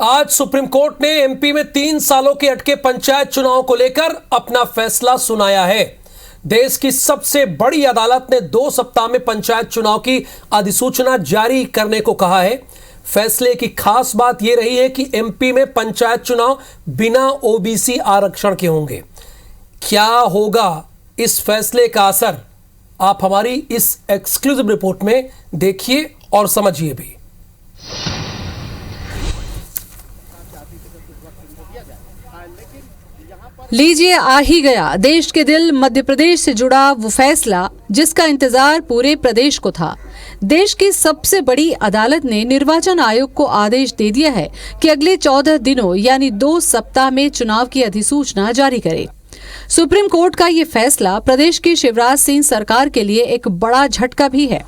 आज supreme court ने MP में 3 सालों के अटके पंचायत चुनाव को लेकर अपना फैसला सुनाया है। देश की सबसे बड़ी अदालत ने 2 सप्ताह में पंचायत चुनाव की अधिसूचना जारी करने को कहा है। फैसले की खास बात यह रही है कि एमपी में पंचायत चुनाव बिना ओबीसी आरक्षण के होंगे। क्या होगा इस फैसले का असर, आप हमारी इस एक्सक्लूसिव रिपोर्ट में देखिए और समझिए भी। लीजिए, आ ही गया देश के दिल मध्य प्रदेश से जुड़ा वो फैसला जिसका इंतजार पूरे प्रदेश को था। देश की सबसे बड़ी अदालत ने निर्वाचन आयोग को आदेश दे दिया है कि अगले 14 दिनों यानी 2 सप्ताह में चुनाव की अधिसूचना जारी करे। सुप्रीम कोर्ट का ये फैसला प्रदेश की शिवराज सिंह सरकार के लिए एक बड़ा झटका भी है।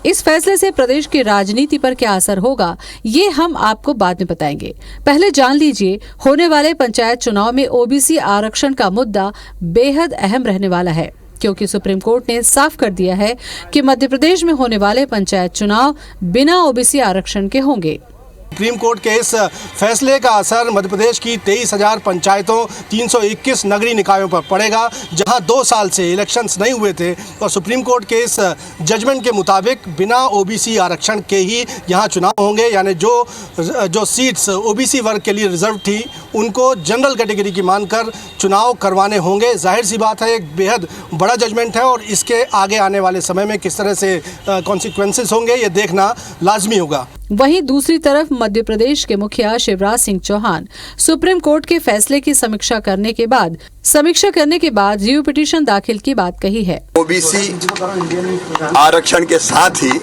इस फैसले से प्रदेश की राजनीति पर क्या असर होगा, ये हम आपको बाद में बताएंगे। पहले जान लीजिए, होने वाले पंचायत चुनाव में ओबीसी आरक्षण का मुद्दा बेहद अहम रहने वाला है, क्योंकि सुप्रीम कोर्ट ने साफ कर दिया है कि मध्य प्रदेश में होने वाले पंचायत चुनाव बिना ओबीसी आरक्षण के होंगे। सुप्रीम कोर्ट के इस फैसले का असर मध्य प्रदेश की 23,000 पंचायतों 321 नगरीय निकायों पर पड़ेगा, जहां 2 साल से इलेक्शंस नहीं हुए थे। और सुप्रीम कोर्ट के इस जजमेंट के मुताबिक बिना ओबीसी आरक्षण के ही यहां चुनाव होंगे, यानी जो सीट्स ओबीसी वर्ग के लिए रिजर्व थी उनको जनरल कैटेगरी की मानकर चुनाव करवाने होंगे। जाहिर सी बात है, एक बेहद बड़ा जजमेंट है और इसके आगे आने वाले समय में किस तरह से कॉन्सिक्वेंसेस होंगे ये देखना लाजमी होगा। वहीं दूसरी तरफ मध्य प्रदेश के मुखिया शिवराज सिंह चौहान सुप्रीम कोर्ट के फैसले की समीक्षा करने के बाद रिव्यू पिटीशन दाखिल की बात कही है। ओबीसी आरक्षण के साथ ही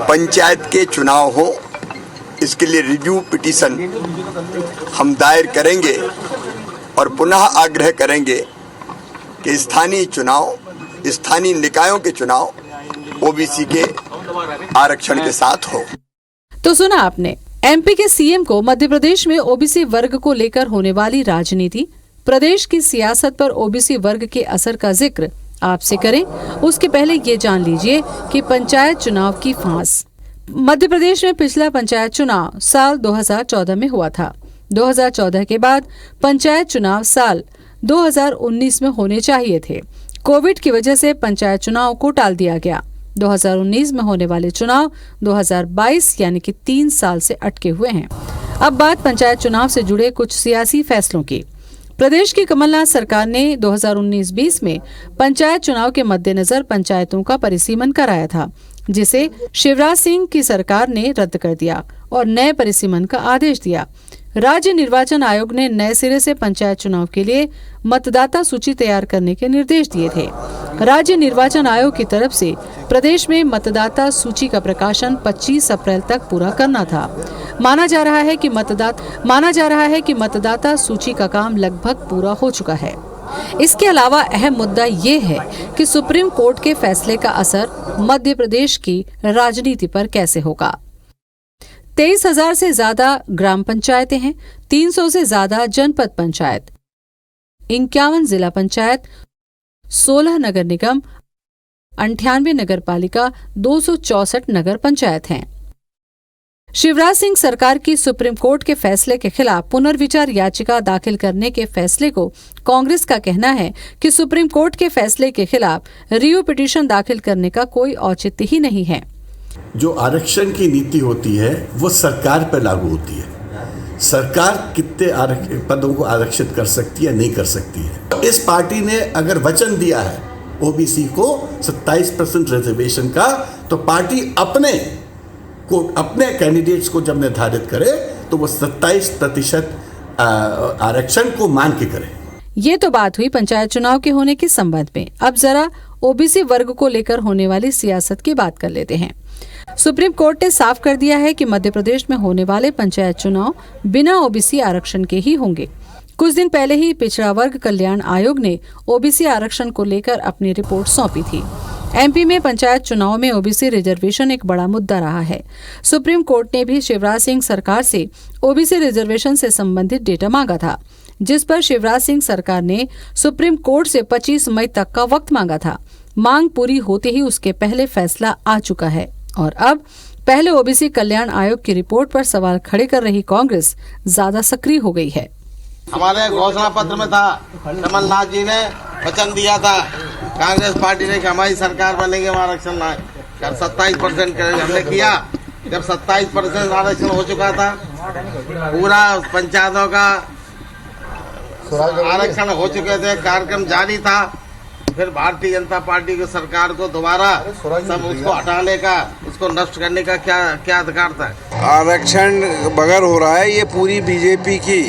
पंचायत के चुनाव हो, इसके लिए रिव्यू पिटीशन हम दायर करेंगे और पुनः आग्रह करेंगे कि स्थानीय निकायों के चुनाव ओबीसी के आरक्षण के साथ हो। तो सुना आपने, एमपी के सीएम को मध्य प्रदेश में ओबीसी वर्ग को लेकर होने वाली राजनीति, प्रदेश की सियासत पर ओबीसी वर्ग के असर का जिक्र आपसे करें उसके पहले ये जान लीजिए कि पंचायत चुनाव की फांस। मध्य प्रदेश में पिछला पंचायत चुनाव साल 2014 में हुआ था। 2014 के बाद पंचायत चुनाव साल 2019 में होने चाहिए थे। कोविड की वजह से पंचायत चुनाव को टाल दिया गया। 2019 में होने वाले चुनाव 2022 यानी कि 3 साल से अटके हुए हैं। अब बात पंचायत चुनाव से जुड़े कुछ सियासी फैसलों की। प्रदेश की कमलनाथ सरकार ने 2019-20 में पंचायत चुनाव के मद्देनजर पंचायतों का परिसीमन कराया था, जिसे शिवराज सिंह की सरकार ने रद्द कर दिया और नए परिसीमन का आदेश दिया। राज्य निर्वाचन आयोग ने नए सिरे से पंचायत चुनाव के लिए मतदाता सूची तैयार करने के निर्देश दिए थे। राज्य निर्वाचन आयोग की तरफ से प्रदेश में मतदाता सूची का प्रकाशन 25 अप्रैल तक पूरा करना था। माना जा रहा है कि मतदाता सूची का काम लगभग पूरा हो चुका है। इसके अलावा अहम मुद्दा ये है कि सुप्रीम कोर्ट के फैसले का असर मध्य प्रदेश की राजनीति पर कैसे होगा। 23,000 से ज्यादा ग्राम पंचायतें हैं, 300 से ज्यादा जनपद पंचायत, 51 जिला पंचायत, 16 नगर निगम, 98 नगर पालिका, 264 नगर पंचायत हैं। शिवराज सिंह सरकार की सुप्रीम कोर्ट के फैसले के खिलाफ पुनर्विचार याचिका दाखिल करने के फैसले को कांग्रेस का कहना है कि सुप्रीम कोर्ट के फैसले के खिलाफ रिव्यू पिटीशन दाखिल करने का कोई औचित्य ही नहीं है। जो आरक्षण की नीति होती है वो सरकार पर लागू होती है। सरकार कितने पदों को आरक्षित कर सकती है, नहीं कर सकती है। इस पार्टी ने अगर वचन दिया है ओबीसी को 27% रिजर्वेशन का, तो पार्टी अपने कैंडिडेट्स को जब निर्धारित करे तो वो 27% आरक्षण को मान के करे। ये तो बात हुई पंचायत चुनाव के होने के संबंध में। अब जरा ओबीसी वर्ग को लेकर होने वाली सियासत की बात कर लेते हैं। सुप्रीम कोर्ट ने साफ कर दिया है कि मध्य प्रदेश में होने वाले पंचायत चुनाव बिना ओबीसी आरक्षण के ही होंगे। कुछ दिन पहले ही पिछड़ा वर्ग कल्याण आयोग ने ओबीसी आरक्षण को लेकर अपनी रिपोर्ट सौंपी थी। एमपी में पंचायत चुनाव में ओबीसी रिजर्वेशन एक बड़ा मुद्दा रहा है। सुप्रीम कोर्ट ने भी शिवराज सिंह सरकार से ओबीसी रिजर्वेशन से संबंधित डेटा मांगा था, जिस पर शिवराज सिंह सरकार ने सुप्रीम कोर्ट से 25 मई तक का वक्त मांगा था। मांग पूरी होते ही उसके पहले फैसला आ चुका है और अब पहले ओबीसी कल्याण आयोग की रिपोर्ट पर सवाल खड़े कर रही कांग्रेस ज्यादा सक्रिय हो गई है। हमारे घोषणा पत्र में था, कमलनाथ जी ने वचन दिया था कांग्रेस पार्टी ने कि हमारी सरकार बनेगी, आरक्षण 27% करेंगे। हमने किया। जब 27% आरक्षण हो चुका था, पूरा पंचायतों का आरक्षण हो चुके थे, कार्यक्रम जारी था, फिर भारतीय जनता पार्टी की सरकार को दोबारा सब उसको हटाने का, उसको नष्ट करने का क्या अधिकार था? आरक्षण बगैर हो रहा है, ये पूरी बीजेपी की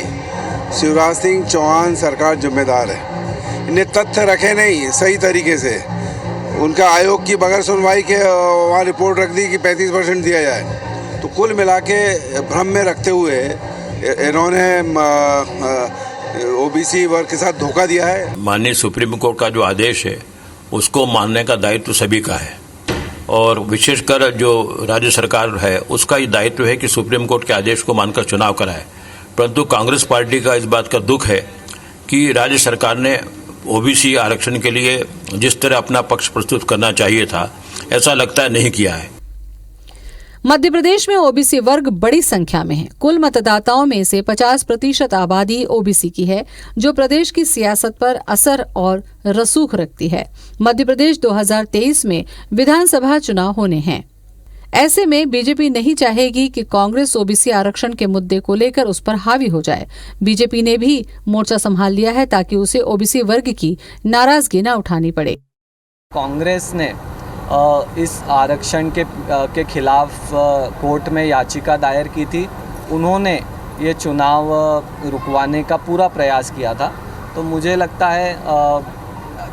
शिवराज सिंह चौहान सरकार जिम्मेदार है। इन्हें तथ्य रखे नहीं सही तरीके से। उनका आयोग की बगैर सुनवाई के वहाँ रिपोर्ट रख दी कि 35% दिया जाए। तो कुल मिला के भ्रम में रखते हुए इन्होंने ओबीसी वर्ग के साथ धोखा दिया है। माननीय सुप्रीम कोर्ट का जो आदेश है उसको मानने का दायित्व सभी का है, और विशेषकर जो राज्य सरकार है उसका ये दायित्व है कि सुप्रीम कोर्ट के आदेश को मानकर चुनाव कराए। परंतु कांग्रेस पार्टी का इस बात का दुख है कि राज्य सरकार ने ओबीसी आरक्षण के लिए जिस तरह अपना पक्ष प्रस्तुत करना चाहिए था, ऐसा लगता है नहीं किया है। मध्य प्रदेश में ओबीसी वर्ग बड़ी संख्या में है। कुल मतदाताओं में से 50% आबादी ओबीसी की है, जो प्रदेश की सियासत पर असर और रसूख रखती है। मध्य प्रदेश 2023 में विधानसभा चुनाव होने हैं। ऐसे में बीजेपी नहीं चाहेगी कि कांग्रेस ओबीसी आरक्षण के मुद्दे को लेकर उस पर हावी हो जाए। बीजेपी ने भी मोर्चा संभाल लिया है ताकि उसे ओबीसी वर्ग की नाराजगी न उठानी पड़े। कांग्रेस ने इस आरक्षण के खिलाफ कोर्ट में याचिका दायर की थी। उन्होंने ये चुनाव रुकवाने का पूरा प्रयास किया था। तो मुझे लगता है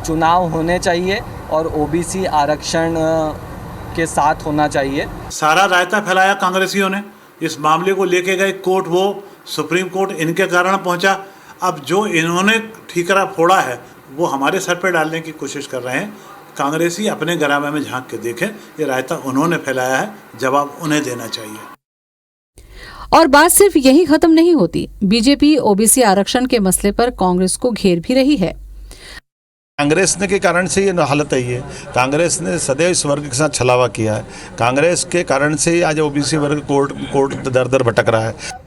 चुनाव होने चाहिए और ओबीसी आरक्षण के साथ होना चाहिए। सारा रायता फैलाया कांग्रेसियों ने, इस मामले को लेके गए कोर्ट, वो सुप्रीम कोर्ट इनके कारण पहुंचा। अब जो इन्होंने ठीकरा फोड़ा है वो हमारे सर पे डालने की कोशिश कर रहे हैं। कांग्रेसी अपने गरामे में झांक के देखें, ये रायता उन्होंने फैलाया है, जवाब उन्हें देना चाहिए। और बात सिर्फ यही खत्म नहीं होती। बीजेपी ओबीसी आरक्षण के मसले पर कांग्रेस को घेर भी रही है। कांग्रेस ने के कारण से ये हालत आई है। कांग्रेस ने सदैव इस वर्ग के साथ छलावा किया है। कांग्रेस के कारण से आज ओबीसी वर्ग कोर्ट दर दर भटक रहा है।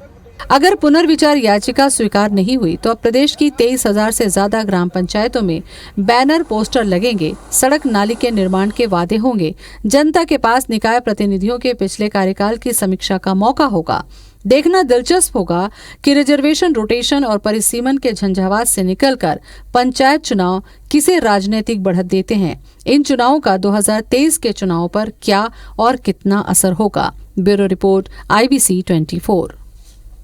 अगर पुनर्विचार याचिका स्वीकार नहीं हुई तो अब प्रदेश की 23,000 से ज्यादा ग्राम पंचायतों में बैनर पोस्टर लगेंगे, सड़क नाली के निर्माण के वादे होंगे, जनता के पास निकाय प्रतिनिधियों के पिछले कार्यकाल की समीक्षा का मौका होगा। देखना दिलचस्प होगा कि रिजर्वेशन, रोटेशन और परिसीमन के झंझावात से निकलकर पंचायत चुनाव किसे राजनीतिक बढ़त देते हैं। इन चुनावों का 2023 के चुनाव पर क्या और कितना असर होगा। Bureau report, IBC 24।